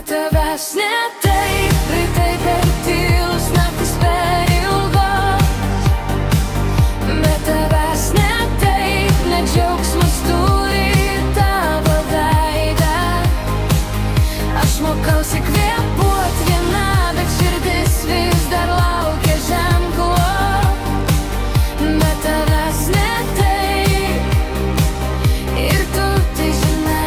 tavęs ne taip, rytai per tylus, naktis per ilgos. Be tavęs ne taip, ne džiaugsmas turi tavo veidą. Aš mokausi kvėpuot viena, bet širdis vis dar laukia ženklo. Be tavęs ne taip, ir tu tai žinai.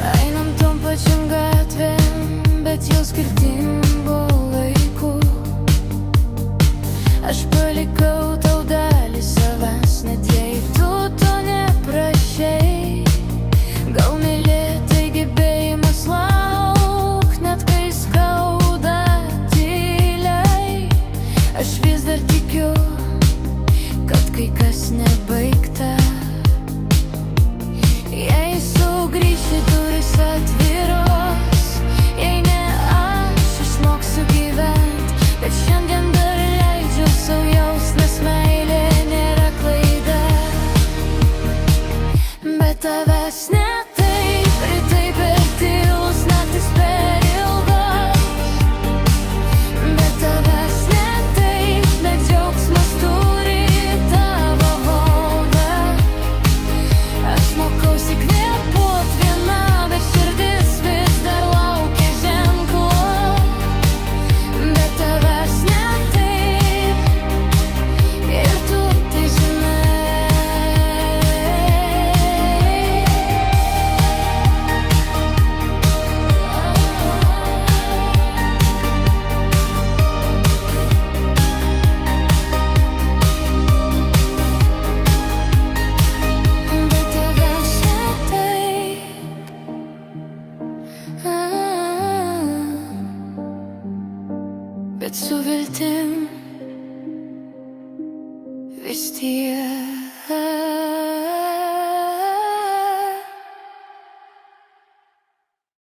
Einam tom pačiom gatvėm, bet jau skirtingų laikų. Aš palikau tau dalį savęs, net jei tu to neprašei. Gal mylėtai gebėjimas laukt, net kai skauda tyliai. Aš vis dar tikiu, kad kai kas nebaigta. Jei sugrįši, durys atviros. Jei ne aš, išmoksiu gyvent. Bet šiandien dar leidžiu sau jaust, nes meilė nėra klaida. Bet tavęs ne taip, rytai per tylus, naktis per ilgos. Bet tavęs ne taip, bet džiaugsmas turi tavo valdą. Aš mokausi kvėpuot viena, bet širdis vis dar laukia ženklo. Bet tavęs ne taip, ir tu tai žinai. Bet tavęs ne taip. Bet su viltim vis tiek.